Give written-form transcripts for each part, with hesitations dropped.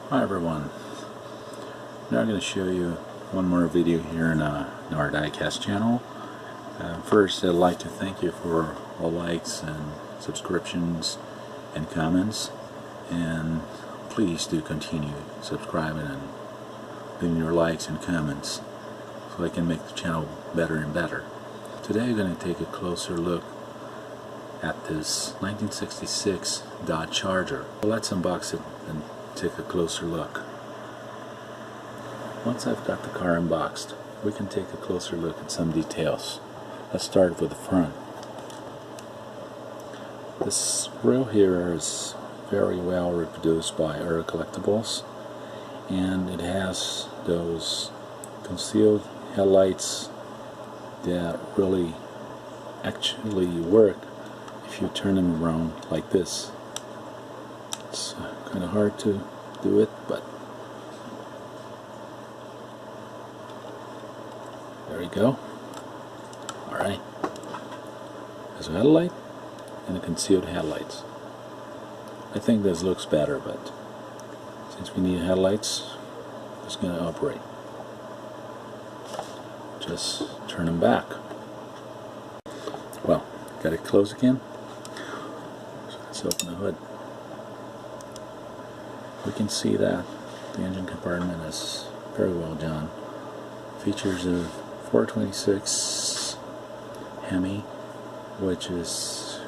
Hi everyone. Now I'm going to show you one more video here in our Diecast channel. First, I'd like to thank you for all likes and subscriptions and comments, and please do continue subscribing and leaving your likes and comments so I can make the channel better and better. Today I'm going to take a closer look at this 1966 Dodge Charger. Well, let's unbox it and take a closer look. Once I've got the car unboxed, we can take a closer look at some details. Let's start with the front. This grill here is very well reproduced by ERTL Collectibles, and it has those concealed headlights that really actually work if you turn them around like this. It's kind of hard to do it, but there you go. Alright. There's a headlight and a concealed headlights. I think this looks better, but since we need headlights, it's going to operate. Just turn them back. Well, got it closed again. So let's open the hood. We can see that the engine compartment is very well done. Features a 426 Hemi, which is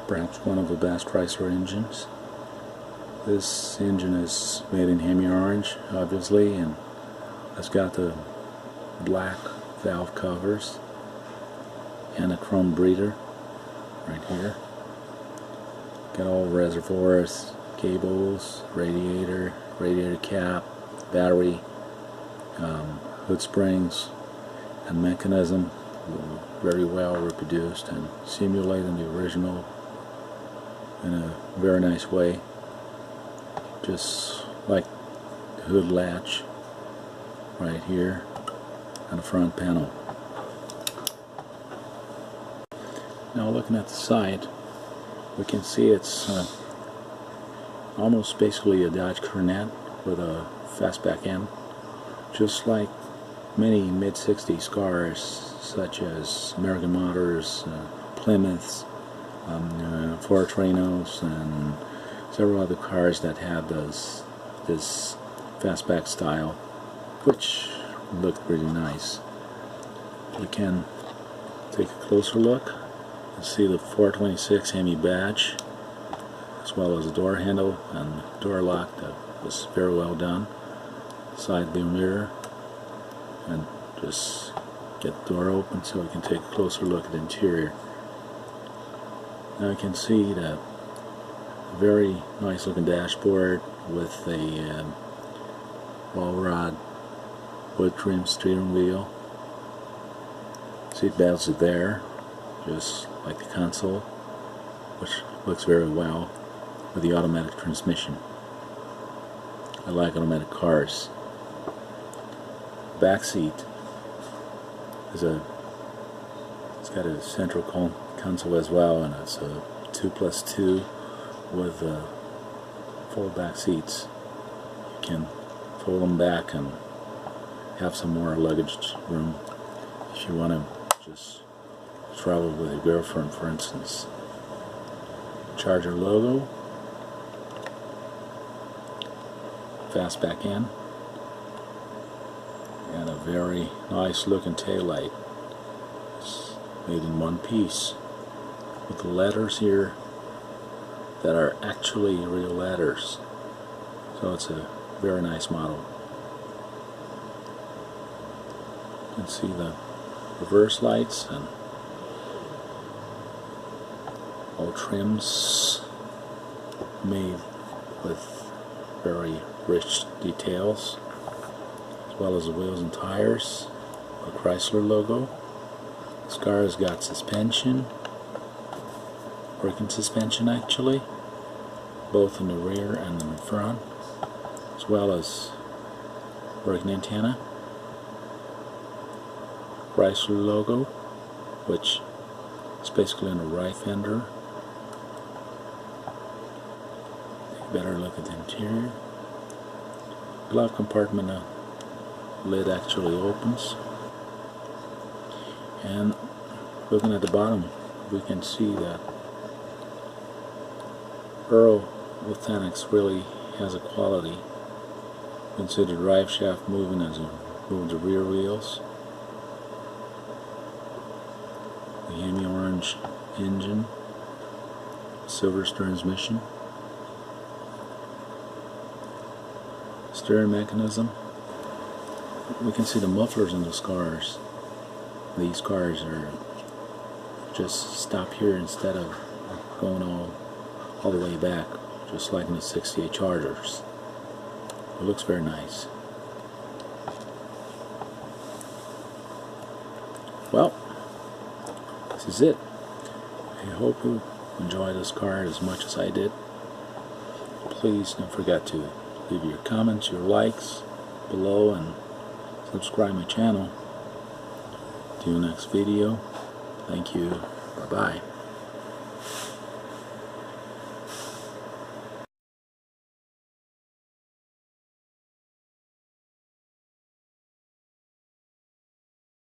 perhaps one of the best Chrysler engines. This engine is made in Hemi orange, obviously, and it's got the black valve covers and a chrome breather right here. Got all reservoirs, cables, radiator cap, battery, hood springs, and mechanism, very well reproduced and simulating the original in a very nice way, just like the hood latch right here on the front panel. Now looking at the side, we can see it's almost basically a Dodge Coronet with a fastback end, just like many mid-60s cars such as American Motors, Plymouths, Ford Trinos, and several other cars that have this fastback style, which look pretty nice. We can take a closer look and see the 426 Hemi badge, as well as the door handle and door lock that was very well done. Side view mirror, and just get the door open so we can take a closer look at the interior. Now you can see that very nice looking dashboard with a ball rod wood trim steering wheel. Seat belts are there, just like the console, which looks very well with the automatic transmission. I like automatic cars. Back seat is it's got a central console as well, and it's a 2+2 with full back seats. You can fold them back and have some more luggage room if you want to just travel with your girlfriend, for instance. Charger logo, fastback end, and a very nice looking taillight. It's made in one piece with the letters here that are actually real letters, so it's a very nice model. You can see the reverse lights and all trims made with very rich details, as well as the wheels and tires, the Chrysler logo. This car has got suspension, working suspension actually, both in the rear and in the front, as well as working antenna. Chrysler logo, which is basically on the right fender. Take a better look at the interior. glove compartment lid actually opens, and looking at the bottom we can see that Earl Mechanics really has a quality. You can see the drive shaft moving as it moves the rear wheels. The Hemi orange engine, silver transmission, steering mechanism. We can see the mufflers in those cars. These cars are just stop here instead of going all the way back, just like in the 68 Chargers. It looks very nice. Well, this is it. I hope you enjoy this car as much as I did. Please don't forget to leave your comments, your likes below, and subscribe my channel. To the next video. Thank you. Bye-bye.